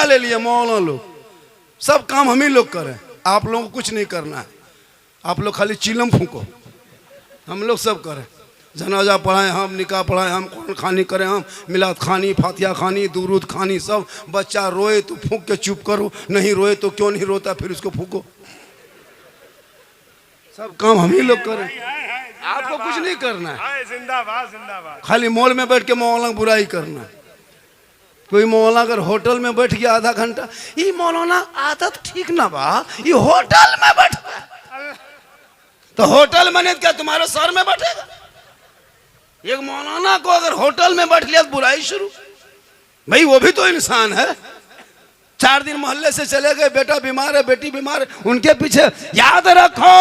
ठेका ले लिए मौलाना लोग, सब काम हम ही लोग करें, आप लोगों को कुछ नहीं करना है। आप लोग खाली चिलम फूको, हम लोग सब करें। जनाजा पढ़ाएं हम, निकाह पढ़ाएं हम, कुरान खानी करें हम, मिलाद खानी, फातिहा खानी, दुरूद खानी, सब। बच्चा रोए तो फूंक के चुप करो, नहीं रोए तो क्यों नहीं रोता फिर उसको फूको। सब काम हम ही लोग करें, आपको कुछ नहीं करना है। जिंदाबाद जिंदाबाद। खाली मॉल में बैठ के मौलाना की बुराई करना है। कोई मौलाना अगर होटल में बैठ गया आधा घंटा, ये मौलाना आदत ठीक ना बा, ये होटल में बैठ, तो होटल में क्या तुम्हारे सर में बैठेगा? एक मौलाना को अगर होटल में बैठ लिया तो बुराई शुरू। भाई वो भी तो इंसान है। 4 दिन मोहल्ले से चले गए, बेटा बीमार है, बेटी बीमार है, उनके पीछे। याद रखो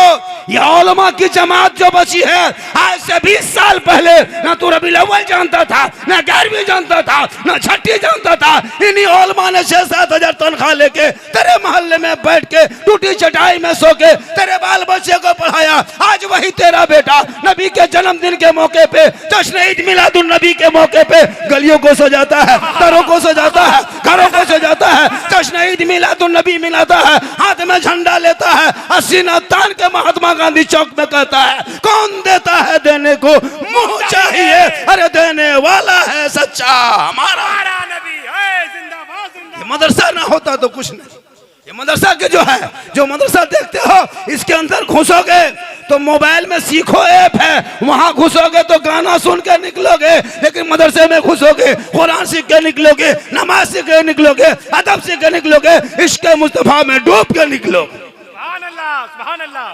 ये उलमा की जमात जो बची है, आज से 20 साल पहले ना तू रबीउल अव्वल जानता था, ना 11वीं जानता था, ना छठी जानता था। इन्हीं उलमा ने 6-7 हजार तनख्वाह लेके तेरे मोहल्ले में बैठ के टूटी चटाई में सो के तेरे बाल बच्चे को पढ़ाया। आज वही तेरा बेटा नबी के जन्मदिन के मौके पे, जश्न ईद मिलादुन नबी के मौके पे गलियों को सजाता है, दरों को सजाता है, घरों को सजाता है, जश्न ईद मिलादुन नबी मिलाता है, हाथ में झंडा लेता है, सीना तान के महात्मा गांधी चौक में कहता है, कौन देता है देने को मुंह चाहिए, अरे देने वाला है सच्चा हमारा नबी है। जिंदाबाद जिंदाबाद। ये मदरसा ना होता तो कुछ नहीं। ये मदरसा के जो मदरसा देखते हो, इसके अंदर घुसोगे तो मोबाइल में सीखो ऐप है, वहां घुसोगे तो गाना सुन के निकलोगे, लेकिन मदरसे में घुसोगे कुरान सीख के निकलोगे, नमाज सीख के निकलोगे, अदब सीख के निकलोगे, इश्क मुस्तफा में डूब के निकलोगे। सुभान अल्लाह सुभान अल्लाह।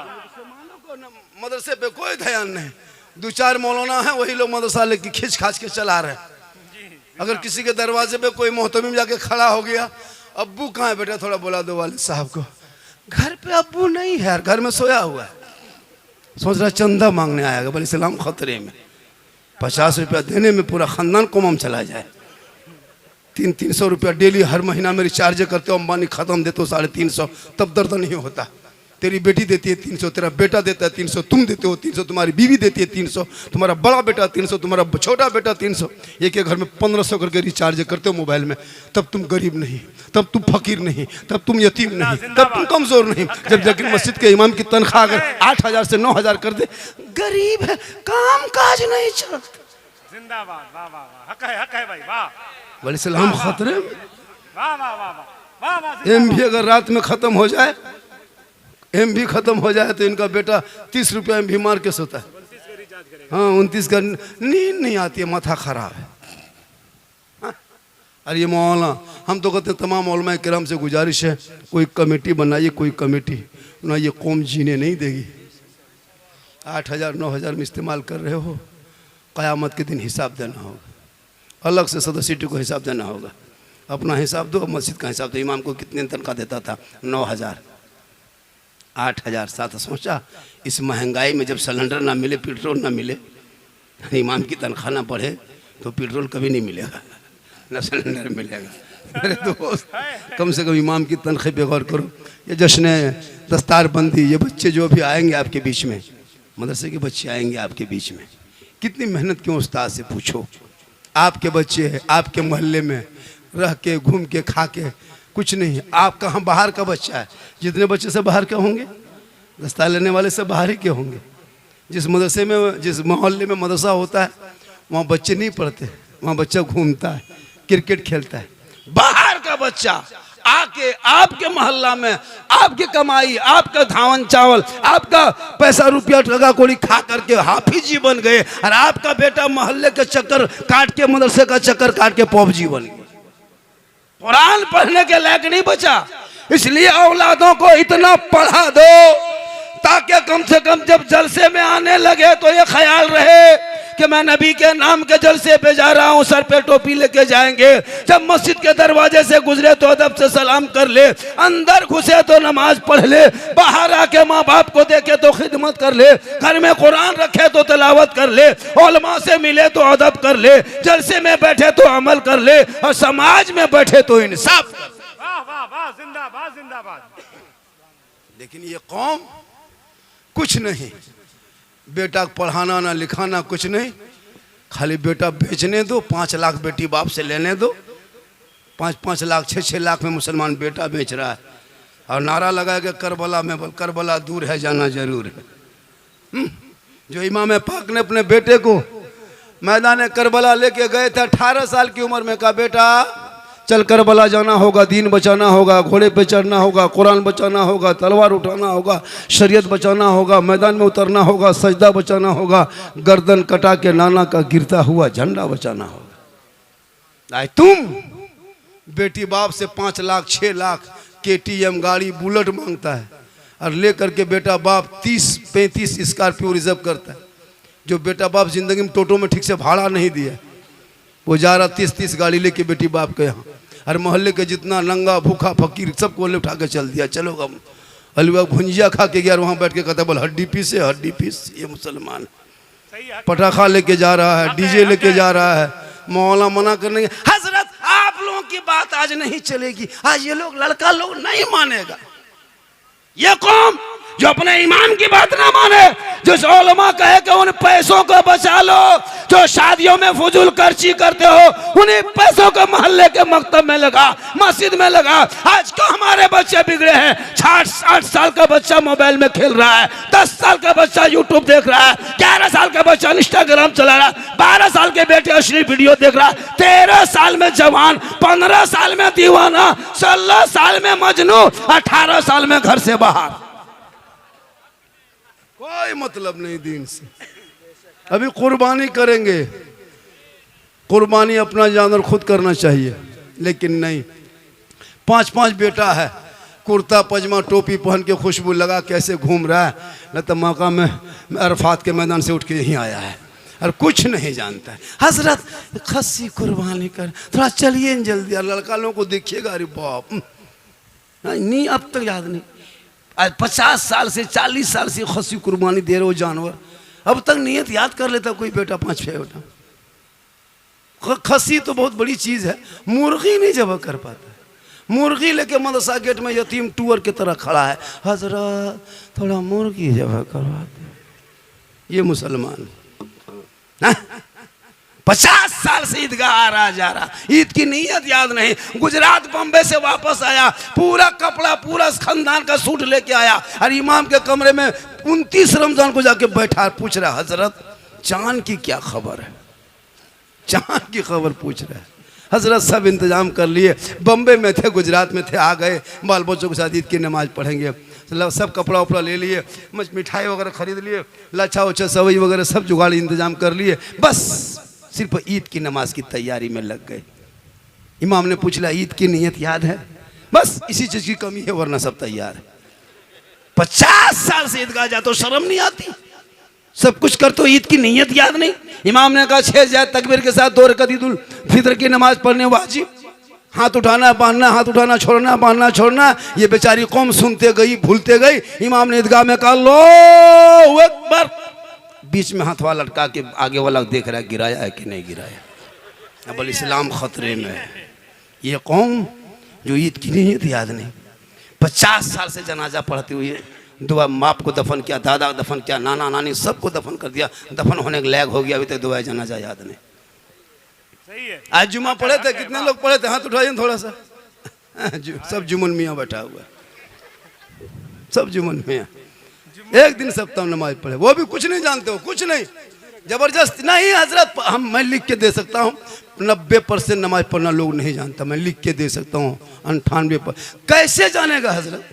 मदरसे पे कोई ध्यान नहीं। 2-4 मौलाना है, वही लोग मदरसा लेके खींच खाच के चला रहे। अगर किसी के दरवाजे पे कोई मोहतमिम जाके खड़ा हो गया, अब्बू कहाँ है बेटा, थोड़ा बुला दो वालिद साहब को। घर पे अब्बू नहीं है यार, घर में सोया हुआ है। सोच रहा चंदा मांगने आएगा, बोले सलाम खतरे में। 50 रुपया देने में पूरा खानदान कोमम चला जाए। 300 रुपया डेली हर महीना में रिचार्ज करते हो, अंबानी खत्म देते हो 350, तब दर्द नहीं होता। तेरी बेटी देती है 300, तेरा बेटा देता है 300, तुम देते हो 300, तुम्हारी बीवी देती है 300, तुम्हारा बड़ा बेटा 300, तुम्हारा छोटा बेटा 300। एक घर में 1500 करके रिचार्ज करते हो मोबाइल में। तब तुम गरीब नहीं, तब तुम फकीर नहीं, तब तुम यतीम नहीं, तब तुम कमजोर नहीं। जब जाकर मस्जिद के इमाम की तनख्वाह अगर 8000 से 9000 कर दे, गरीब है, काम काज नहीं चलता। जिंदाबाद। वाह वाह वाह। हक है भाई, वाह। बोले सलाम खतरे में। वाह वाह वाह वाह वाह। एम भी अगर रात में खत्म हो जाए, एम भी खत्म हो जाए तो इनका बेटा 30 रुपया एम भी मार के सोता है। हाँ 29 का नींद नहीं आती है, माथा खराब है। हाँ? अरे ये मौलाना, हम तो कहते हैं तमाम उलमा किराम से गुजारिश है, कोई कमेटी बनाइए, कोई कमेटी ना, ये कौम जीने नहीं देगी। 8000-9000 में इस्तेमाल कर रहे हो, क़यामत के दिन हिसाब देना होगा, अलग से सदस्यटी को हिसाब देना होगा। अपना हिसाब दो, मस्जिद का हिसाब दो। इमाम को कितने तनख्वाह देता था? 9000, 8000, 7। सोचा इस महंगाई में जब सिलेंडर ना मिले, पेट्रोल ना मिले, इमाम की तनख्वाह ना बढ़े तो पेट्रोल कभी नहीं मिलेगा, ना सिलेंडर मिलेगा। मेरे दोस्त, कम से कम इमाम की तनख्वाह पे गौर करो। ये जश्न दस्तारबंदी, ये बच्चे जो भी आएंगे आपके बीच में, मदरसे के बच्चे आएंगे आपके बीच में, कितनी मेहनत क्यों उस्ताद से पूछो। आपके बच्चे हैं, आपके मोहल्ले में रह के, घूम के, खा के, कुछ नहीं। आप कहाँ बाहर का बच्चा है, जितने बच्चे से बाहर के होंगे, दस्तार लेने वाले से बाहर ही के होंगे। जिस मदरसे में, जिस मोहल्ले में मदरसा होता है, वहाँ बच्चे नहीं पढ़ते, वहाँ बच्चा घूमता है, क्रिकेट खेलता है। बाहर का बच्चा आके आपके मोहल्ला में, आपकी कमाई, आपका धावन चावल, आपका पैसा रुपया टका कोड़ी खा करके हाफिजी बन गए, और आपका बेटा मोहल्ले के चक्कर काट के, मदरसे का चक्कर काट के पौजी बन गया, कुरान पढ़ने के लायक नहीं बचा। इसलिए औलादों को इतना पढ़ा दो ताकि कम से कम जब जलसे में आने लगे तो ये ख्याल रहे कि मैं नबी के नाम के जलसे पे जा रहा हूँ, सर पे टोपी लेके जाएंगे। जब मस्जिद के दरवाजे से गुजरे तो अदब से सलाम कर ले, अंदर घुसे तो नमाज पढ़ ले, बाहर आके माँ बाप को देखे तो खिदमत कर ले, घर में कुरान रखे तो तिलावत कर ले, उलमा से मिले तो अदब कर ले, जलसे में बैठे तो अमल कर ले, और समाज में बैठे तो इंसाफ। वाह वाह वाह। जिंदाबाद जिंदाबाद। लेकिन ये कौम कुछ नहीं, बेटा पढ़ाना ना लिखाना कुछ नहीं, खाली बेटा बेचने दो, 5 लाख बेटी बाप से लेने दो, 5-5 लाख 6-6 लाख में मुसलमान बेटा बेच रहा है और नारा लगाया कि करबला में, करबला दूर है जाना जरूर है। जो इमाम पाक ने अपने बेटे को मैदान करबला लेके गए थे 18 साल की उम्र में, कहा बेटा चल करबला जाना होगा, दीन बचाना होगा, घोड़े पे चढ़ना होगा, कुरान बचाना होगा, तलवार उठाना होगा, शरीयत बचाना होगा, मैदान में उतरना होगा, सजदा बचाना होगा, गर्दन कटा के नाना का गिरता हुआ झंडा बचाना होगा। आए तुम बेटी बाप से 5 लाख 6 लाख KTM गाड़ी बुलेट मांगता है और ले करके बेटा बाप 30-35 स्कॉर्पियो रिजर्व करता है। जो बेटा बाप जिंदगी में टोटो में ठीक से भाड़ा नहीं दिया, वो जा रहा 30-30 गाड़ी लेके बेटी बाप के यहाँ, और मोहल्ले के जितना नंगा भूखा फकीर सबको उठा के चल दिया। चलो अब अलुआ भुंजिया खा के गया, वहाँ बैठ के कहता बोल हड्डी पीस है, हड्डी पीस। ये मुसलमान पटाखा लेके जा रहा है, डीजे लेके जा रहा है, मौला मना करने के हजरत आप लोगों की बात आज नहीं चलेगी, आज ये लोग लड़का लोग नहीं मानेगा। ये कौम जो अपने इमाम की बात ना माने, जो उलमा कहे कि उन पैसों को बचा लो जो शादियों में फजूल खर्ची करते हो, उन्हीं पैसों को मोहल्ले के मकतब में लगा, मस्जिद में लगा। आज क्यों हमारे बच्चे बिगड़े हैं? 8 साल का बच्चा मोबाइल में खेल रहा है, 10 साल का बच्चा यूट्यूब देख रहा है, 11 साल का बच्चा इंस्टाग्राम चला रहा है, 12 साल के बेटे अश्लील वीडियो देख रहा है, 13 साल में जवान, 15 साल में दीवाना, 16 साल में मजनू, 18 साल में घर से बाहर। कोई मतलब नहीं दीन से। अभी कुर्बानी करेंगे, कुर्बानी अपना जानवर खुद करना चाहिए, लेकिन नहीं। 5-5 बेटा है, कुर्ता पजामा टोपी पहन के खुशबू लगा कैसे घूम रहा है, न तो मौका में अरफात के मैदान से उठ के यहीं आया है और कुछ नहीं जानता है। हजरत खस्सी कुर्बानी कर, थोड़ा चलिए जल्दी। और लड़का लोगों को देखिएगा, अरे बाप नहीं अब तक याद नहीं, आज 50 साल से 40 साल से खस्सी कुर्बानी दे रहे हो जानवर, अब तक नियत याद कर लेता कोई बेटा 5-6 बेटा। खस्सी तो बहुत बड़ी चीज़ है, मुर्गी नहीं जब कर पाता। मुर्गी लेके मदरसा गेट में यतीम टूअर की तरह खड़ा है, हजरत थोड़ा मुर्गी जब करवाते। ये मुसलमान 50 साल से ईदगाह आ रहा जा रहा, ईद की नीयत याद नहीं। गुजरात बम्बे से वापस आया, पूरा कपड़ा पूरा खानदान का सूट लेके आया और इमाम के कमरे में 29 रमजान को जाके बैठा, पूछ रहा हजरत चांद की क्या खबर है, चांद की खबर पूछ रहा है। हजरत सब इंतजाम कर लिए, बम्बे में थे, गुजरात में थे, आ गए, बाल बच्चों के साथ ईद की नमाज पढ़ेंगे, सब कपड़ा उपड़ा ले लिए, मिठाई वगैरह खरीद लिए, लच्छा उच्छा सवई वगैरह सब जुगाड़ इंतजाम कर लिए, बस सिर्फ ईद की नमाज की तैयारी में लग गए। इमाम ने पूछ लिया ईद की नियत याद है? बस इसी चीज की कमी है, वरना सब तैयार है। 50 साल से ईदगाह जाते हो, शर्म नहीं आती? सब कुछ करते हो, ईद की नियत याद नहीं? इमाम ने कहा 6 जायद तकबीर के साथ 2 रकात ईद उल फितर की नमाज पढ़ने वाजिब, हाथ उठाना बांधना, हाथ उठाना छोड़ना, बांधना छोड़ना। ये बेचारी कौम सुनते गई, भूलते गई। इमाम ने ईदगाह में कहा अल्लाहु अकबर, बीच में हाथ वाला लटका के आगे वाला देख रहा है गिराया है कि नहीं गिराया। अब इस्लाम खतरे में है। ये कौम जो ईद की नियत याद नहीं, 50 साल से जनाजा पढ़ती हुई है, दुआ बाप को दफन किया, दादा दफन किया, नाना नानी सबको दफन कर दिया, दफन होने के लायक हो गया, अभी तक दुआ जनाजा याद नहीं। सही है। आज जुमा पढ़े थे, कितने लोग पढ़े थे? हाथ उठाइए थोड़ा सा। सब जुमन मियाँ बैठा हुआ है, सब जुमन मियाँ एक दिन सप्ताह नमाज पढ़े, वो भी कुछ नहीं जानते हो, कुछ नहीं, जबरदस्त नहीं। हजरत मैं लिख के दे सकता हूँ, 90% नमाज पढ़ना लोग नहीं जानता, मैं लिख के दे सकता हूँ 98%। कैसे जानेगा हजरत?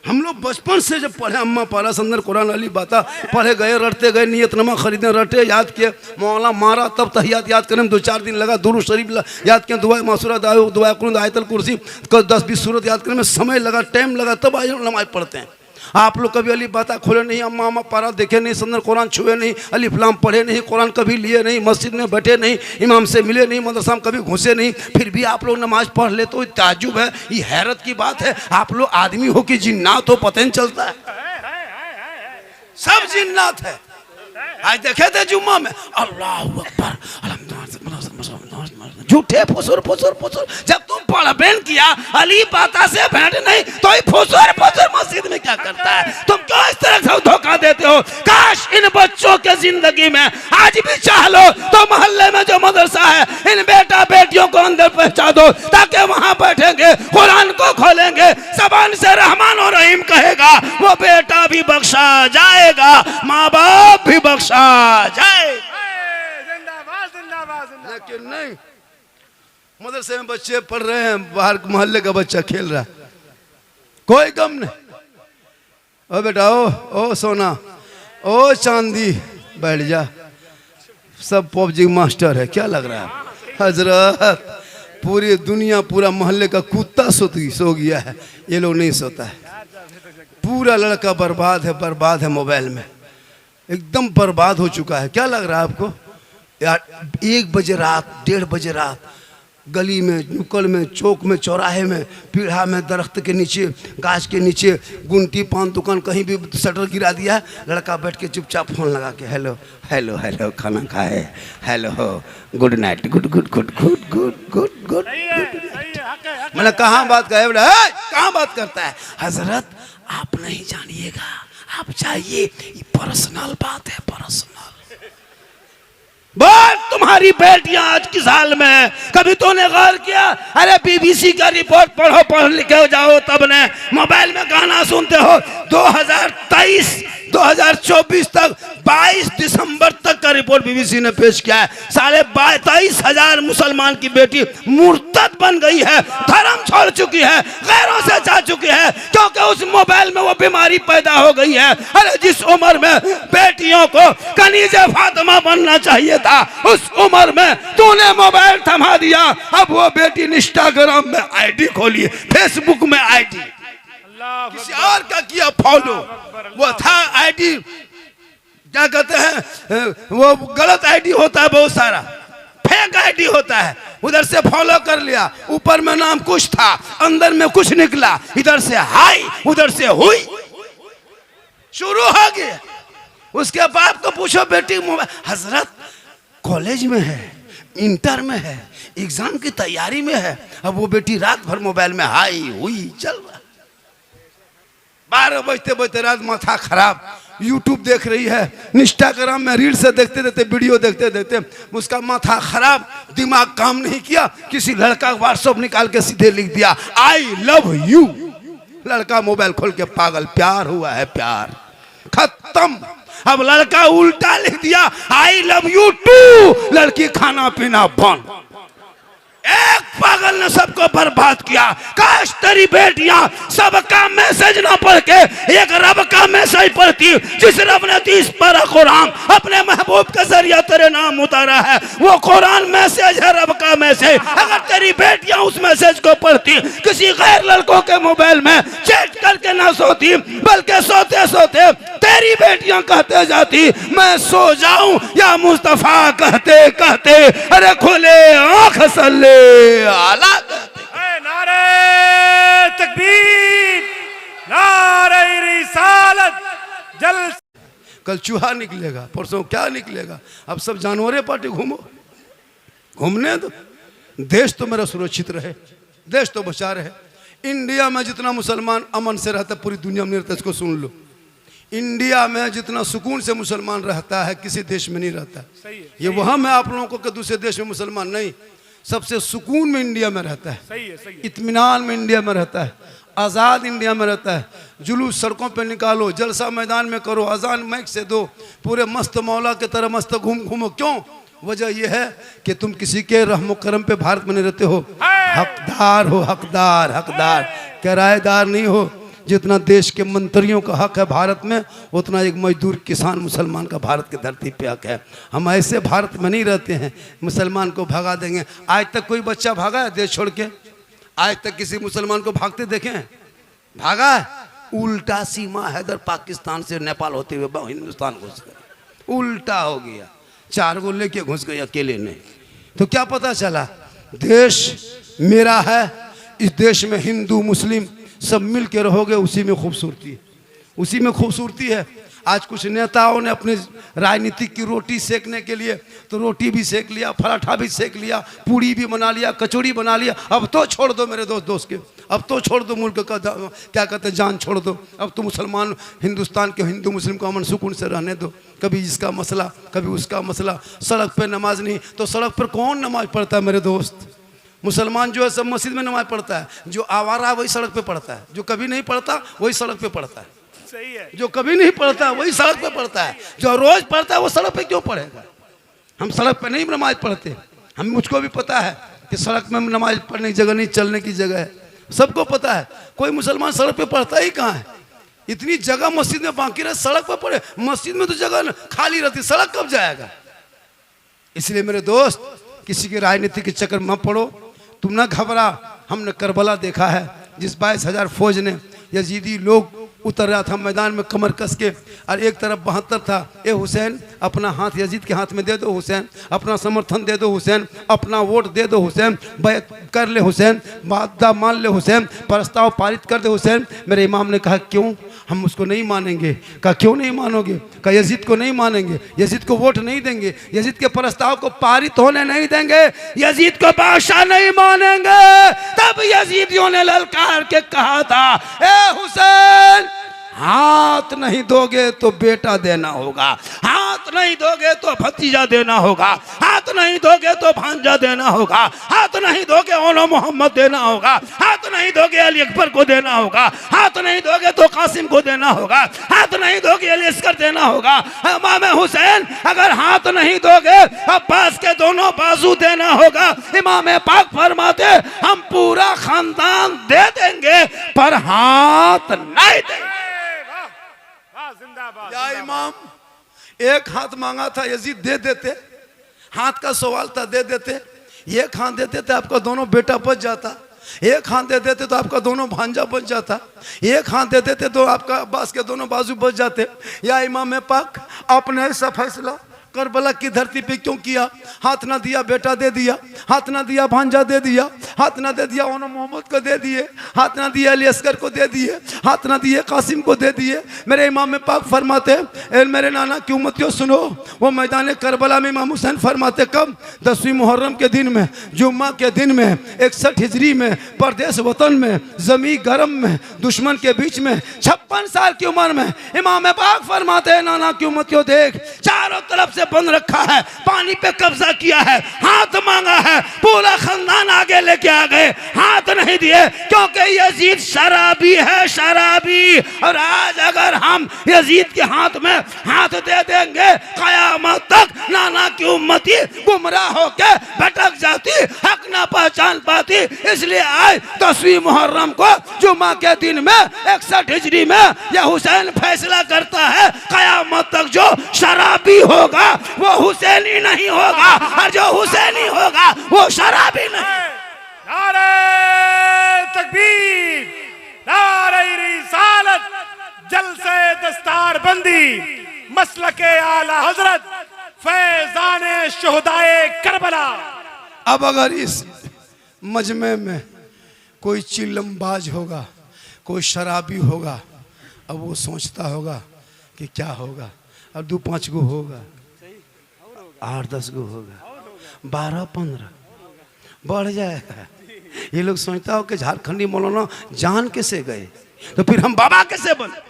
हम लोग बचपन से जब पढ़े, अम्मा पारा संदर कुरान अली बाता पढ़े गए, रटते गए, नियतनमा खरीदे, रटे, याद किए, मौला मारा, तब तहियात याद करने में 2-4 दिन लगा, दुरूद शरीफ याद किया, दुआ मासूरा, दुआ कुरान, आयतल कुर्सी, 10-20 सूरत याद करने में समय लगा, टाइम लगा, तब आज नमाज पढ़ते हैं। आप लोग कभी अली बाता खोले नहीं, अम्मा अम्मा पारा देखे नहीं, संदर कुरान छुए नहीं, अली फलाम पढ़े नहीं, कुरान कभी लिए नहीं, मस्जिद में बैठे नहीं, इमाम से मिले नहीं, मदरसा में कभी घुसे नहीं, फिर भी आप लोग नमाज पढ़ ले तो ताजुब है, ये हैरत की बात है। आप लोग आदमी हो कि जिन्नात हो पता नहीं चलता है। सब जिन्नात है। आज देखे थे जुम्मा में अल्लाह अकबर झूठे फुसुर फुसुर फुसुर। जब तुम पढ़बेन किया अली पाता से भेंट नहीं तो ये फुसुर फुसुर मस्जिद में क्या करता है? तुम क्यों इस तरह से धोखा देते हो? काश इन बच्चों के जिंदगी में आज भी चाह लो तो मोहल्ले में जो मदरसा है इन बेटा बेटियों को अंदर पहुंचा दो, ताकि वहां बैठेंगे, कुरान को खोलेंगे, जबान से रहमान और रहीम कहेगा, वो बेटा भी बख्शा जाएगा, माँ बाप भी बख्शा जाए। जिंदाबाद जिंदाबाद जिंदाबाद। लेकिन नहीं, मदरसे में बच्चे पढ़ रहे हैं, बाहर मोहल्ले का बच्चा खेल रहा है, कोई गम नहीं। ओ बेटा, ओ सोना, ओ चांदी, बैठ जा, सब पबजी मास्टर है, क्या लग रहा है? हजरत पूरी दुनिया, पूरा मोहल्ले का कुत्ता सो गया है, ये लोग नहीं सोता है। पूरा लड़का बर्बाद है मोबाइल में, एकदम बर्बाद हो चुका है। क्या लग रहा है आपको यार? 1 बजे रात, 1:30 बजे रात, गली में, नुक्कड़ में, चौक में, चौराहे में, पीढ़ा में, दरख्त के नीचे, गाछ के नीचे, गुंटी पान दुकान, कहीं भी शटर गिरा दिया है, लड़का बैठ के चुपचाप फोन लगा के हेलो हेलो हेलो, खाना खाए, hello, good night, good good good good good good good. मैंने कहाँ बात का है? कहाँ बात करता है? हजरत आप नहीं जानिएगा, आप चाहिए, ये पर्सनल बात है, पर्सनल। बोल, तुम्हारी बेटियां आज किस हाल में है? कभी तूने गौर किया? अरे बीबीसी का रिपोर्ट पढ़ो, पढ़ लिखे जाओ, तब ने मोबाइल में गाना सुनते हो। 2024 तक 22 दिसंबर तक का रिपोर्ट बीबीसी ने पेश किया है। 23,500 मुसलमान की बेटी मुर्तद बन गई है, धर्म छोड़ चुकी है, गैरों से जा चुकी है, क्योंकि उस मोबाइल में वो बीमारी पैदा हो गई है। अरे जिस उम्र में बेटियों को कनीज़े फातिमा बनना चाहिए था, उस उम्र में तूने मोबाइल थमा दिया। अब वो बेटी इंस्टाग्राम में आईडी खोली, फेसबुक में आईडी, किसी और का किया फॉलो। वो था आईडी, क्या कहते हैं, वो गलत आईडी होता है, बहुत सारा फेक आईडी होता है, उधर से फॉलो कर लिया, ऊपर में नाम कुछ था, अंदर में कुछ निकला, इधर से हाई, उधर से हुई, शुरू हो गया। उसके बाप को पूछो, बेटी मोबाइल, हजरत कॉलेज में है, इंटर में है, एग्जाम की तैयारी में है, अब वो बेटी रात भर मोबाइल में हाई हुई चल रहा। 12 बजते बजते रात माथा खराब, यूट्यूब देख रही है, इंस्टाग्राम में रील से देखते देखते, वीडियो देखते देखते उसका माथा खराब, दिमाग काम नहीं किया, किसी लड़का व्हाट्सएप निकाल के सीधे लिख दिया आई लव यू। लड़का मोबाइल खोल के पागल, प्यार हुआ है, प्यार खत्म। अब लड़का उल्टा लिख दिया आई लव यू टू, लड़की खाना पीना बंद। एक पागल ने सबको बर्बाद किया। काश तेरी बेटियां सबका मैसेज ना पढ़ के एक रब का मैसेज पढ़ती, जिस रब ने 30 पारा कुरान अपने महबूब के जरिए तेरे नाम उतारा है, वो कुरान मैसेज है, रब का मैसेज। अगर तेरी बेटियां उस मैसेज को पढ़ती, किसी गैर लड़कों के मोबाइल में चैट करके ना सोती, बल्कि सोते सोते तेरी बेटियां कहते जाती मैं सो जाऊं या मुस्तफा कहते कहते अरे खुले आंख सल्ले आला। नारे तकबीर, नारे रिसालत। जल कल चूहा निकलेगा, परसों क्या निकलेगा, अब सब जानवरें पार्टी घूमो, घूमने दो, देश तो मेरा सुरक्षित रहे, देश तो बचा रहे। इंडिया में जितना मुसलमान अमन से रहता है, पूरी दुनिया में नहीं रहता, इसको सुन लो। इंडिया में जितना सुकून से मुसलमान रहता है, किसी देश में नहीं रहता। ये वहाँ मैं आप लोगों को कि दूसरे देश में मुसलमान नहीं, सबसे सुकून में इंडिया में रहता है, सही है। इत्मीनान में इंडिया में रहता है, आज़ाद इंडिया में रहता है। जुलूस सड़कों पे निकालो, जलसा मैदान में करो, अजान माइक से दो, पूरे मस्त मौला के तरह मस्त घूमो। क्यों? वजह यह है कि तुम किसी के रहमो करम पे भारत में नहीं रहते हो, हकदार हो, हकदार, किराएदार नहीं हो। जितना देश के मंत्रियों का हक है भारत में, उतना एक मजदूर किसान मुसलमान का भारत की धरती पे हक है। हम ऐसे भारत में नहीं रहते हैं मुसलमान को भगा देंगे। आज तक कोई बच्चा भागा है देश छोड़ के? आज तक किसी मुसलमान को भागते देखे हैं? भागा है? उल्टा सीमा है, इधर पाकिस्तान से नेपाल होते हुए हिंदुस्तान घुस गए, उल्टा हो गया, 4 गो लेके घुस गए अकेले नहीं। तो क्या पता चला? देश मेरा है, इस देश में हिंदू मुस्लिम सब मिल के रहोगे, उसी में खूबसूरती है, उसी में खूबसूरती है। आज कुछ नेताओं ने अपने राजनीतिक की रोटी सेकने के लिए तो रोटी भी सेक लिया, पराठा भी सेक लिया, पूड़ी भी बना लिया, कचौड़ी बना लिया। अब तो छोड़ दो मेरे दोस्त के, अब तो छोड़ दो मुल्क का क्या कहते हैं जान छोड़ दो। अब तो मुसलमान हिंदुस्तान के हिंदू मुस्लिम को अमन सुकून से रहने दो। कभी इसका मसला कभी उसका मसला, सड़क पे नमाज नहीं तो सड़क पर कौन नमाज पढ़ता है मेरे दोस्त? मुसलमान जो है सब मस्जिद में नमाज पढ़ता है, जो आवारा वही सड़क पे पढ़ता है, जो कभी नहीं पढ़ता वही सड़क पे पढ़ता है। सही है। जो कभी नहीं पढ़ता वही सड़क पे पढ़ता है, जो रोज पढ़ता है वो सड़क पे क्यों पढ़ेगा? हम सड़क पे नहीं नमाज पढ़ते, मुझको भी पता है कि सड़क में नमाज पढ़ने की जगह नहीं, चलने की जगह है, सबको पता है। कोई मुसलमान सड़क पे पढ़ता ही कहाँ है? इतनी जगह मस्जिद में बाकी रहे, सड़क पर पढ़े। मस्जिद में तो जगह खाली रहती, सड़क कब जाएगा? इसलिए मेरे दोस्त किसी की राजनीति के चक्कर मत पड़ो, तुम ना घबरा। हमने करबला देखा है, जिस 22,000 फौज ने यजीदी लोग उतर रहा था मैदान में कमर कस के, और एक तरफ 72 था। ए हुसैन अपना हाथ यजीद के हाथ में दे दो हुसैन, अपना समर्थन दे दो हुसैन, अपना वोट दे दो हुसैन, बैत कर ले हुसैन, वादा मान ले हुसैन, प्रस्ताव पारित कर दे हुसैन। मेरे इमाम ने कहा क्यों हम उसको नहीं मानेंगे? कहा क्यों नहीं मानोगे? कहा यजीद को नहीं मानेंगे, यजीद को वोट नहीं देंगे, यजीद के प्रस्ताव को पारित होने नहीं देंगे, यजीद को बादशाह नहीं मानेंगे। तब यजीदियों ने ललकार के कहा था, ए हुसैन हाथ नहीं दोगे तो बेटा देना होगा, हाथ नहीं दोगे तो भतीजा देना होगा, हाथ नहीं दोगे तो भांजा देना होगा, हाथ नहीं दोगे ओनो मोहम्मद देना होगा, हाथ नहीं दोगे अली अकबर को देना होगा, हाथ नहीं दोगे तो कासिम को देना होगा, हाथ नहीं दोगे अली अस्कर देना होगा। इमाम हुसैन अगर हाथ नहीं दोगे अब्बास के दोनों बाजू देना होगा। इमाम पाक फरमाते हम पूरा खानदान दे देंगे पर हाथ नहीं देंगे। या इमाम एक हाथ मांगा था यजीद दे देते, हाथ का सवाल था दे देते। एक हाथ देते थे आपका दोनों बेटा बच जाता, एक हाथ दे देते तो आपका दोनों भांजा बच जाता, एक हाथ दे देते तो आपका अब्बास के दोनों बाजू बच जाते। या इमाम पाक आपने ऐसा फैसला करबला की धरती पे क्यों किया? हाथ ना दिया बेटा दे दिया, हाथ ना दिया भांजा दे दिया, हाथ ना दे दिया ओनो मोहम्मद को दे दिए, हाथ ना दिया अली अस्कर को दे दिए, हाथ ना दिए कासिम को दे दिए। मेरे इमाम पाक फरमाते ए मेरे नाना की उम्मतियों सुनो, वो मैदान करबला में इमाम हुसैन फरमाते कब 10वीं मुहर्रम के दिन में, जुम्मा के दिन में, 61 हिजरी में, परदेश वतन में, जमी गरम में, दुश्मन के बीच में, 56 साल की उम्र में इमाम पाक फरमाते नाना की उम्मतियों देख चारों तरफ बंद रखा है, पानी पे कब्जा किया है, हाथ मांगा है, पूरा खानदान आगे लेके आ गए, हाथ नहीं दिए क्योंकि यजीद शराबी है, शराबी। और आज अगर हम यजीद के हाथ में हाथ दे देंगे कयामत तक नाना की उम्मती गुमराह होके भटक जाती, हक ना पहचान पाती। इसलिए आज 10वीं मुहर्रम को जुम्मा के दिन में 61 हिजरी में यह हुसैन फैसला करता है कयामत तक जो शराबी होगा वो हुसैनी नहीं होगा, और जो हुसैनी होगा वो शराबी नहीं। नारे तकबीर, नारे रिसालत, जलसे दस्तार बंदी, मसलके आला हजरत, फैजाने शुहदाए करबला। अब अगर इस मजमे में कोई चिल्लमबाज होगा, कोई शराबी होगा, अब वो सोचता होगा कि क्या होगा। अब 2-5 गो होगा, 8-10 गो होगा, 12-15 बढ़ जाएगा। ये लोग सोचता हो कि झारखंडी मौलाना जान कैसे गए तो फिर हम बाबा कैसे बने?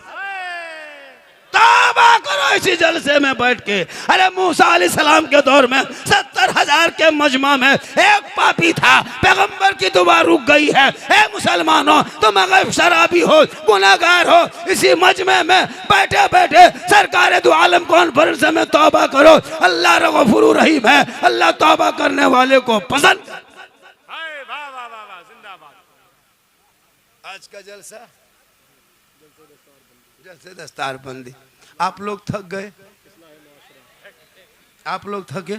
तौबा करो इसी जलसे में बैठ के। अरे मूसा अलैहिस्सलाम के दौर में 70,000 के मजमा में एक पापी था, पैगंबर की दुआ रुक गई है। ए मुसलमानों तुम अगर शराबी हो, गुनाहगार हो, इसी मजमे में बैठे बैठे सरकार दो आलम कॉन्फ्रेंस में तौबा करो। अल्लाह गफूर रहीम है, अल्लाह तौबा करने वाले को पसंद। आज का जलसा जलसे दस्तार बंदी। आप लोग थक गए, आप लोग थके,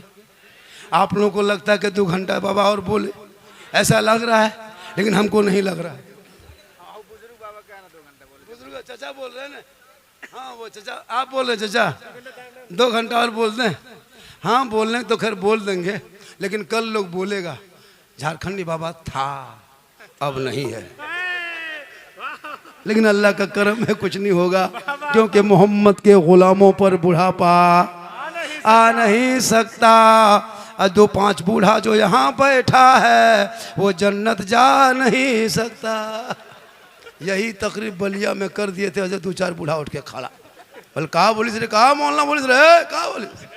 आप लोगों को लगता है कि 2 घंटा बाबा और बोले, ऐसा लग रहा है, लेकिन हमको नहीं लग रहा है। बुजुर्ग चाचा बोल रहे हैं ना, हाँ वो चाचा आप बोल रहे चाचा 2 घंटा और बोल दें। हाँ बोलने तो खैर बोल देंगे, लेकिन कल लोग बोलेगा झारखंडी बाबा था अब नहीं है। लेकिन अल्लाह का करम है, कुछ नहीं होगा। क्योंकि मोहम्मद के गुलामों पर बुढ़ापा आ नहीं सकता। दो पांच बूढ़ा जो यहाँ बैठा है वो जन्नत जा नहीं सकता। यही तकरीब बलिया में कर दिए थे। दो चार बूढ़ा उठ के खड़ा, बोल कहा बोलिस रे, कहा मोहल्ला बोलिस रे, कहा बोलिस।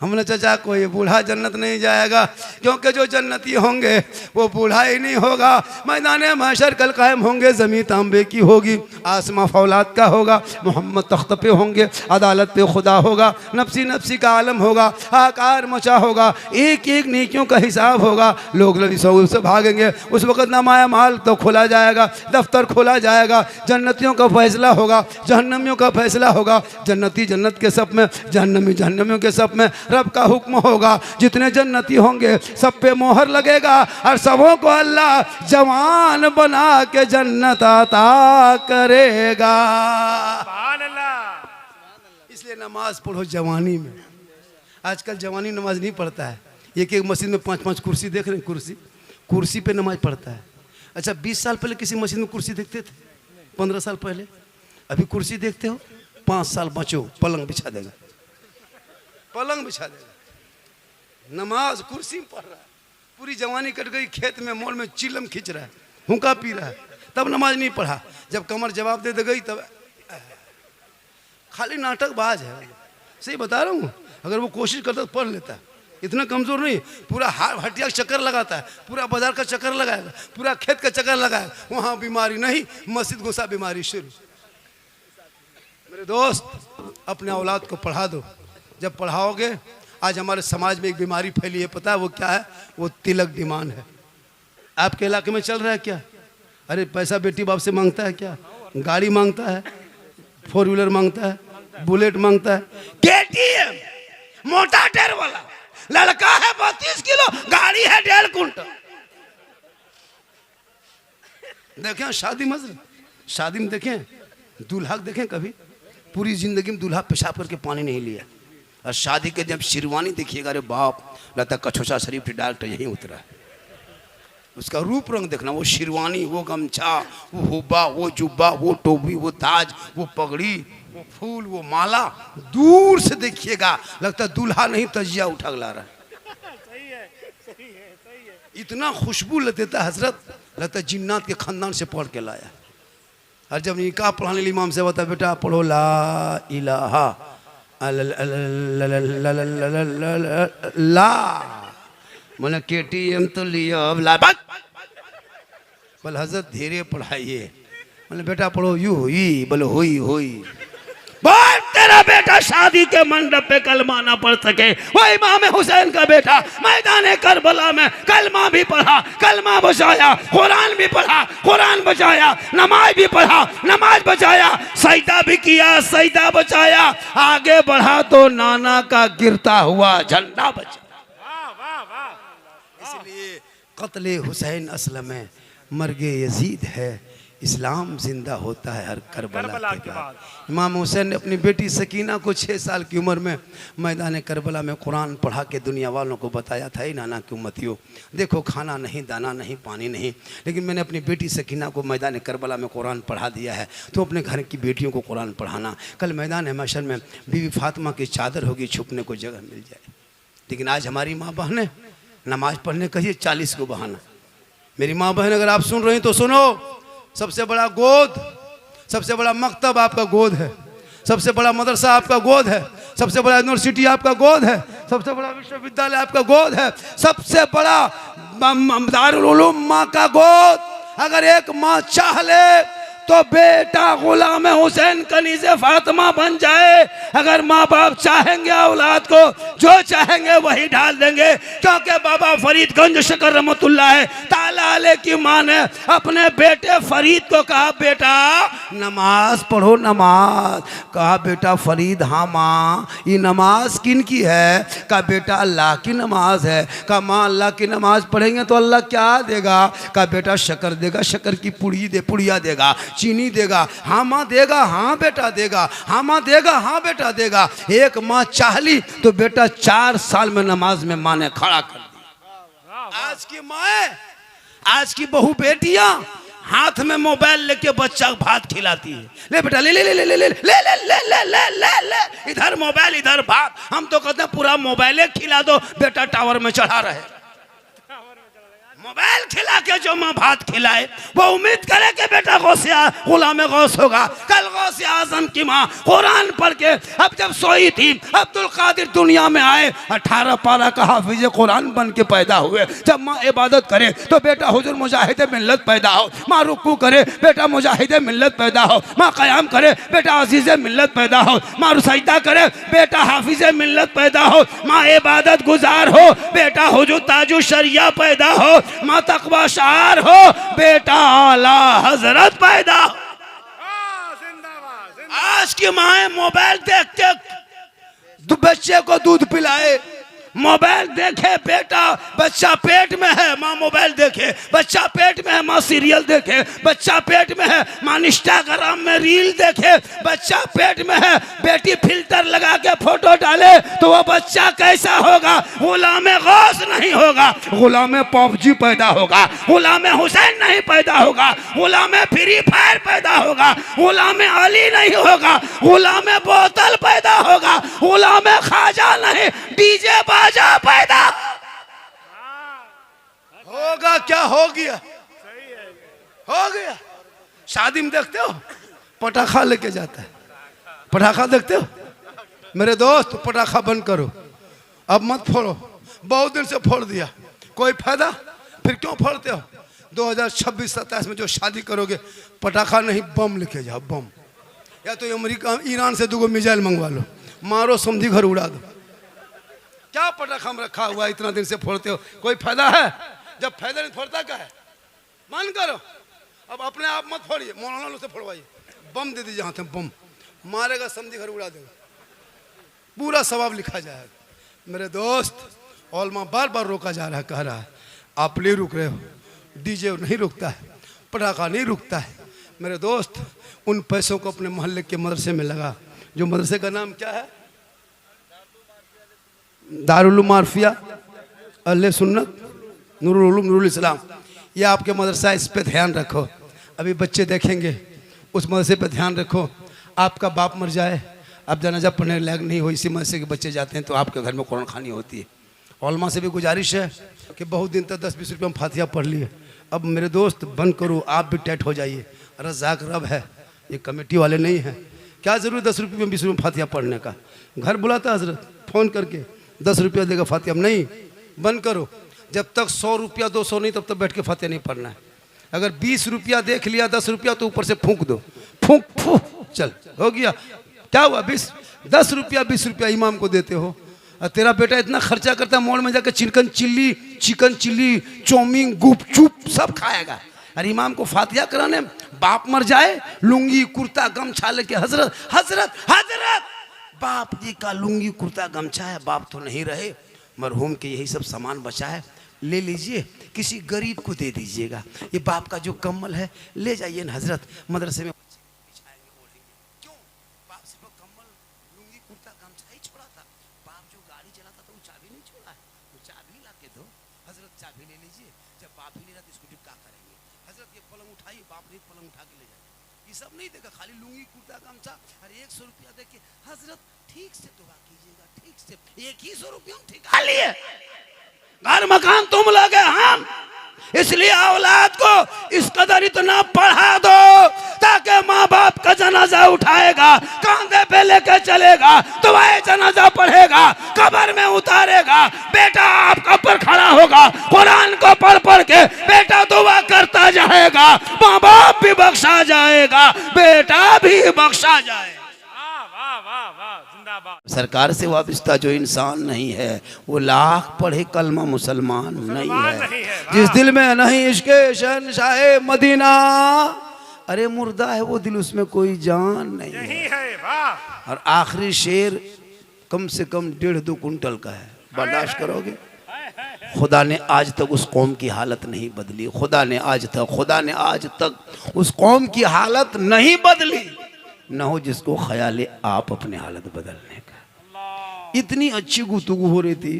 हमने चाचा कोई बूढ़ा जन्नत नहीं जाएगा, क्योंकि जो जन्नती होंगे वो बूढ़ा ही नहीं होगा। मैदान महशर कल कायम होंगे, ज़मीन तांबे की होगी, आसमां फौलाद का होगा, मोहम्मद तख्त पे होंगे, अदालत पे खुदा होगा, नफसी नफसी का आलम होगा, आकार मचा होगा, एक एक नेकियों का हिसाब होगा। लोग लबीसों से भागेंगे, उस वक़्त नामाया माल तो खोला जाएगा, दफ्तर खोला जाएगा, जन्नतियों का फैसला होगा, जहन्नमियों का फैसला होगा। जन्नती जन्नत के सब में, जहन्नमी जहन्नमियों के सब में। रब का हुक्म होगा, जितने जन्नती होंगे सब पे मोहर लगेगा और सबों को अल्लाह जवान बना के जन्नत अता करेगा। इसलिए नमाज पढ़ो जवानी में। आजकल जवानी नमाज नहीं पढ़ता है। एक एक मस्जिद में 5-5 कुर्सी देख रहे हैं, कुर्सी पे नमाज पढ़ता है। अच्छा 20 साल पहले किसी मस्जिद में कुर्सी देखते थे? 15 साल पहले। अभी कुर्सी देखते हो? 5 साल बचो पलंग बिछा देगा, पलंग बिछा देगा। नमाज कुर्सी में पढ़ रहा है। पूरी जवानी कट गई, खेत में मोड़ में चिलम खींच रहा है, हुक्का पी रहा है, तब नमाज नहीं पढ़ा। जब कमर जवाब दे गई तब खाली नाटकबाज है। सही बता रहा हूँ, अगर वो कोशिश करता तो पढ़ लेता है। इतना कमजोर नहीं, पूरा हटिया का चक्कर लगाता है, पूरा बाजार का चक्कर लगाएगा, पूरा खेत का चक्कर लगाएगा। वहाँ बीमारी नहीं, मस्जिद घुसा बीमारी शुरू। मेरे दोस्त अपने औलाद को पढ़ा दो। जब पढ़ाओगे, आज हमारे समाज में एक बीमारी फैली है, पता है वो क्या है? वो तिलक डिमांड है। आपके इलाके में चल रहा है क्या? अरे पैसा बेटी बाप से मांगता है क्या? गाड़ी मांगता है, 4 व्हीलर मांगता है, बुलेट मांगता है, केटीएम मोटा टायर वाला। लड़का है 32 किलो, गाड़ी है 1.5 कुंटल। देखें शादी मजर, शादी में देखें दूल्हा देखें, कभी पूरी जिंदगी में दूल्हा पेशाब करके पानी नहीं लिया। और शादी के जब शेरवानी देखिएगा, अरे बाप, लगता कछोसा शरीफ के डॉक्टर यहीं उतरा है। उसका रूप रंग देखना, वो शेरवानी, वो गमछा, वो हुब्बा, वो जुब्बा, वो टोपी, वो ताज, वो पगड़ी, वो फूल, वो माला, दूर से देखिएगा लगता दूल्हा नहीं तजिया उठा ला रहा है। सही है, सही है, सही है। इतना खुशबू देता हजरत, लगता जिन्नात के खानदान से पढ़ के लाया। और जब निकाह पढ़ाने लिए इमाम से बता, बेटा पढ़ो ला इलाहा ला, मैंने केटीएम तो लिया, अब ला बोल हजरत धीरे पढ़ाइए। मैंने बेटा पढ़ो यू हुई, बोले हुई हुई। बोल तेरा बेटा शादी के मंडप पे कलमा ना पढ़ सके, वो इमाम हुसैन का बेटा मैदान करबला में कलमा भी पढ़ा, कलमा बचाया, कुरान भी पढ़ा, कुरान बचाया, नमाज भी पढ़ा, नमाज बचाया, सजदा भी किया, सजदा बचाया, आगे बढ़ा तो नाना का गिरता हुआ झंडा बचा। इसलिए कत्ले हुसैन असल में मर्गे यजीद है, इस्लाम जिंदा होता है हर करबला के बाद। इमाम हुसैन ने अपनी बेटी सकीना को 6 साल की उम्र में मैदान करबला में कुरान पढ़ा के दुनिया वालों को बताया था, ही नाना की उम्मतियों, देखो खाना नहीं, दाना नहीं, पानी नहीं, लेकिन मैंने अपनी बेटी सकीना को मैदान करबला में कुरान पढ़ा दिया है, तो अपने घर की बेटियों को कुरान पढ़ाना। कल मैदान महशर में बीवी फातिमा की चादर होगी, छुपने को जगह मिल जाए। लेकिन आज हमारी माँ बहनें नमाज पढ़ने कहिए 40 को बहाना। मेरी माँ बहन अगर आप सुन रही हैं तो सुनो, सबसे बड़ा गोद, सबसे बड़ा मकतब आपका गोद है, सबसे बड़ा मदरसा आपका गोद है, सबसे बड़ा यूनिवर्सिटी आपका गोद है, सबसे बड़ा विश्वविद्यालय आपका गोद है, सबसे बड़ा दारुल उलूम माँ का गोद। अगर एक माँ चाह ले तो बेटा गुलाम हुसैन कनीज़े फातिमा बन जाए। अगर माँ बाप चाहेंगे औलाद को जो चाहेंगे वही डाल देंगे, क्योंकि बाबा फरीदगंज शकर रहमतुल्लाह ताला अलैह की माँ ने अपने बेटे फरीद को कहा, बेटा नमाज पढ़ो, नमाज। कहा बेटा फरीद, हाँ माँ ये नमाज किन की है? कहा बेटा अल्लाह की नमाज है। कहा माँ अल्लाह की नमाज पढ़ेंगे तो अल्लाह क्या देगा? कहा बेटा शक्कर देगा, शक्कर की पुड़िया देगा, चीनी देगा। हाँ माँ देगा, हाँ बेटा देगा, हाँ माँ देगा, हाँ बेटा देगा। एक माँ चाह ली तो बेटा 4 साल में नमाज में माँ ने खड़ा कर दिया। आज की माँ, आज की बहू बेटियां हाथ में मोबाइल लेके बच्चा भात खिलाती है। ले बेटा ले ले ले ले ले ले ले ले ले ले ले ले ले, इधर मोबाइल इधर भात। हम तो कहते हैं पूरा मोबाइल खिला दो, बेटा टावर में चढ़ा रहे। मोबाइल खिला के जो माँ भात खिलाए वो उम्मीद करे कि बेटा गुलाम गौस होगा। कल गौस आजम की माँ कुरान पढ़ के अब जब सोई थी, अब्दुल कादिर दुनिया में आए, 18 पारा का हाफिज कुरान बन के पैदा हुए। जब माँ इबादत करे तो बेटा हुजूर मुजाहिद मिल्लत पैदा हो। माँ रुकू करे बेटा मुजाहिद मिल्लत पैदा हो। माँ क़याम करे बेटा अजीज मिल्लत पैदा हो। माँ सजदा करे बेटा हाफिज मिल्लत पैदा हो। माँ इबादत गुजार हो बेटा हुजूर ताजु शरिया पैदा हो। माँ तकवा शार हो बेटा आला हजरत पैदा हो। आज की माए मोबाइल देख के बच्चे को दूध पिलाए, मोबाइल देखे बेटा बच्चा पेट में है, माँ मोबाइल देखे, बच्चा पेट में है, माँ सीरियल देखे, बच्चा पेट में है, माँ इंस्टाग्राम में रील देखे, बच्चा पेट में है, बेटी फिल्टर लगा के फोटो डाले तो वो बच्चा कैसा होगा? गुलाम गौस नहीं होगा, गुलाम पबजी पैदा होगा, गुलाम हुसैन नहीं पैदा होगा, गुलाम फ्री फायर पैदा होगा, गुलाम अली नहीं होगा, गुलाम बोतल पैदा होगा, गुलाम खाजा नहीं डीजे बाजा पैदा होगा। क्या हो गया? हो गया। शादी में देखते हो पटाखा लेके जाता है, पटाखा देखते हो? मेरे दोस्त पटाखा बंद करो, अब मत फोड़ो। बहुत दिन से फोड़ दिया, कोई फायदा? फिर क्यों फोड़ते हो? 2026-27 में जो शादी करोगे पटाखा नहीं बम लेके जाओ, बम। या तो अमेरिका ईरान से 2 मिसाइल मंगवा लो, मारो समझी घर उड़ा दो। क्या पटाखा में रखा हुआ इतना दिन से फोड़ते हो? कोई फायदा है? जब फायदा नहीं फोड़ता क्या है? मन करो, अब अपने आप मत फोड़िए, मौलाना से फोड़वाइए, बम दे दीजिए हाथ में, बम मारेगा समझी घर उड़ा देगा, पूरा सवाब लिखा जाएगा। मेरे दोस्त ओलमा बार बार रोका जा रहा है, कह रहा है आप ले रुक रहे हो, डीजे नहीं रुकता है, पटाखा नहीं रुकता है। मेरे दोस्त उन पैसों को अपने मोहल्ले के मदरसे में लगा, जो मदरसे का नाम क्या है? दारुल मारफिया अहले सुन्नत नूरुल उलूम नूरुल इस्लाम। ये आपके मदरसा, इस पे ध्यान रखो। अभी बच्चे देखेंगे, उस मदरसे पे ध्यान रखो। आपका बाप मर जाए, आप जनाजा पढ़ने लायक नहीं हो, इसी मदरसे के बच्चे जाते हैं तो आपके घर में कुरान खानी होती है। उलमा से भी गुजारिश है कि बहुत दिन तक 10-20 रुपये में फातिहा पढ़ लिए, अब मेरे दोस्त बंद करो, आप भी टैट हो जाइए। रज़ाक रब है, ये कमेटी वाले नहीं हैं। क्या ज़रूरत 10 रुपये में 20 रुपये में फातिहा पढ़ने का? घर बुलाता हजरत फ़ोन करके 10 रुपया देगा फातिहा, नहीं, बंद करो। जब तक 100 रुपया 200 नहीं, तब तक बैठ के फातिहा नहीं पढ़ना है। अगर 20 रुपया देख लिया 10 रुपया तो ऊपर से फूंक दो, फूंक फूंक चल हो गया। क्या हुआ? 10 रुपया 20 रुपया इमाम को देते हो, और तेरा बेटा इतना खर्चा करता है, मॉल में जाकर चिकन चिल्ली चाउमीन गुपचुप सब खाएगा, और इमाम को फातिहा कराने बाप मर जाए, लुंगी कुर्ता गमछा लेके हजरत हजरत हजरत, बाप जी का लुंगी कुर्ता गमछा है, बाप तो नहीं रहे, मरहूम के यही सब सामान बचा है, ले लीजिए, किसी गरीब को दे दीजिएगा। ये बाप का जो कम्बल है ले जाइए ना हजरत, मदरसे में क्यों? बाप सिर्फ कम्बल लुंगी कुर्ता गमछा ही छोड़ा था, बाप जो गाड़ी चलाता था वो चाबी नहीं छोड़ा है, वो चाबी ला के दो हजरत, चाबी ले लीजिए। जब बाप ही ले रहा तो इसको क्या करेंगे हजरत? ये पलंग उठाइए, बाप ने पलंग उठा के ले जाए, ये सब नहीं देगा, खाली लुंगी कुर्ता गमछा और 100 रुपया दे के हजरत ठीक से दुआ कीजिएगा, ठीक से। 100 रुपया हम ठिका लिए, घर मकान तुम लगे हम, इसलिए औलाद को इस कदर इतना पढ़ा दो ताकि माँ बाप का जनाजा उठाएगा, कांधे पे लेकर चलेगा, दुआए जनाजा पढ़ेगा, कब्र में उतारेगा, बेटा आपका पर खड़ा होगा, कुरान को पढ़ पढ़ के बेटा दुआ करता जाएगा, माँ बाप भी बख्शा जाएगा, बेटा भी बख्शा जाएगा। सरकार से वाबस्ता जो इंसान नहीं है वो लाख पढ़े कलमा मुसलमान नहीं है। जिस दिल में नहीं इश्क़े शहंशाहे मदीना, अरे मुर्दा है वो दिल, उसमें कोई जान नहीं है। और आखिरी शेर कम से कम 1.5-2 कुंटल का है, बर्दाश्त करोगे? खुदा ने आज तक उस कौम की हालत नहीं बदली, खुदा ने आज तक उस कौम की हालत नहीं बदली, न हो जिसको ख्याल आप अपने हालत बदलने का। इतनी अच्छी गुफ्तगू हो रही थी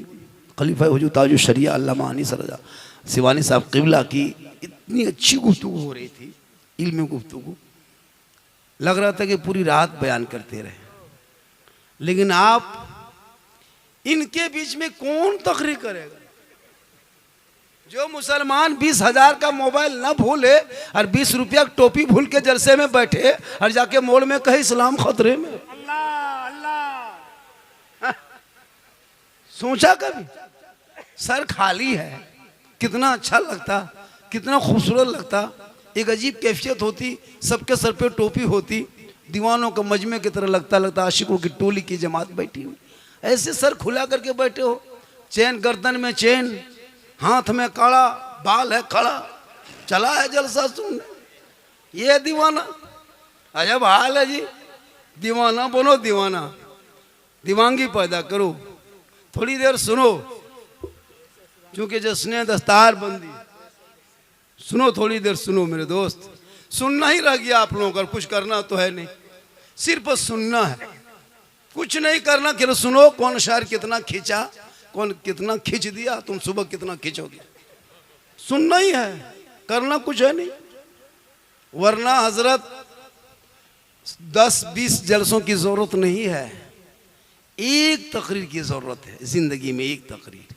खलीफा हुजूर ताजुश शरिया अल्लामा अनीस रज़ा सिवानी साहब क़िबला की, इतनी अच्छी गुफ्तगू हो रही थी। इल्म गुफ्तगू, लग रहा था कि पूरी रात बयान करते रहे। लेकिन आप इनके बीच में कौन तकरीर करेगा? जो मुसलमान 20,000 का मोबाइल ना भूले और 20 रुपया की टोपी भूल के जलसे में बैठे और जाके मोड़ में कहे इस्लाम खतरे में। अल्लाह अल्लाह। सोचा कभी? सर खाली है, कितना अच्छा लगता, कितना खूबसूरत लगता, एक अजीब कैफियत होती, सबके सर पे टोपी होती, दीवानों का मजमे की तरह लगता आशिकों की टोली की जमात बैठी हुई। ऐसे सर खुला करके बैठे हो, चैन गर्दन में चैन, हाथ में कड़ा, बाल है खड़ा, चला है जलसा सुनने। ये दीवाना, अजब हाल है जी। दीवाना बोलो दीवाना, दीवानगी पैदा करो, थोड़ी देर सुनो, क्योंकि जश्न दस्तार बंदी। सुनो, थोड़ी देर सुनो मेरे दोस्त। सुनना ही रह गया आप लोगों का, कुछ करना तो है नहीं, सिर्फ सुनना है, कुछ नहीं करना। कि सुनो कौन शायर कितना खींचा, कौन कितना खींच दिया, तुम सुबह कितना खींचोगे, सुनना ही है, करना कुछ है नहीं। वरना हजरत 10-20 जलसों की जरूरत नहीं है, एक तकरीर की जरूरत है जिंदगी में, एक तकरीर,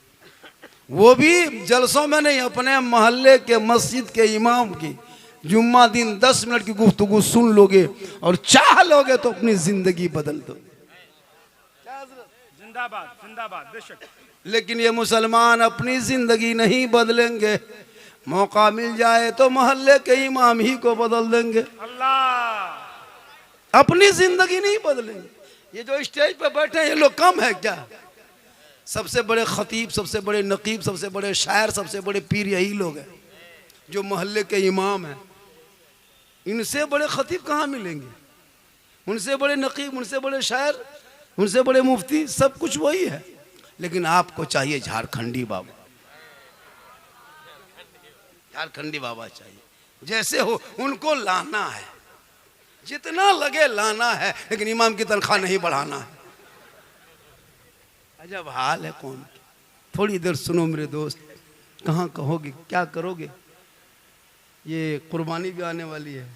वो भी जलसों में नहीं, अपने मोहल्ले के मस्जिद के इमाम की जुम्मा दिन 10 मिनट की गुफ्तगू सुन लोगे और चाह लोगे तो अपनी जिंदगी बदल दोगे। जिंदाबाद जिंदाबाद, बेशक। लेकिन ये मुसलमान अपनी जिंदगी नहीं बदलेंगे, मौका मिल जाए तो मोहल्ले के इमाम ही को बदल देंगे, अल्लाह। अपनी जिंदगी नहीं बदलेंगे। ये जो स्टेज पे बैठे हैं ये लोग कम है क्या? सबसे बड़े खतीब, सबसे बड़े नकीब, सबसे बड़े शायर, सबसे बड़े पीर यही लोग हैं जो मोहल्ले के इमाम हैं। इनसे बड़े खतीब कहाँ मिलेंगे? उनसे बड़े नकीब, उनसे बड़े शायर, उनसे बड़े मुफ्ती, सब कुछ वही है। लेकिन आपको चाहिए झारखंडी बाबा, झारखंडी बाबा चाहिए, जैसे हो उनको लाना है, जितना लगे लाना है, लेकिन इमाम की तनख्वाह नहीं बढ़ाना है। अजब हाल है कौन की। थोड़ी देर सुनो मेरे दोस्त, कहाँ कहोगे, क्या करोगे? ये कुर्बानी भी आने वाली है।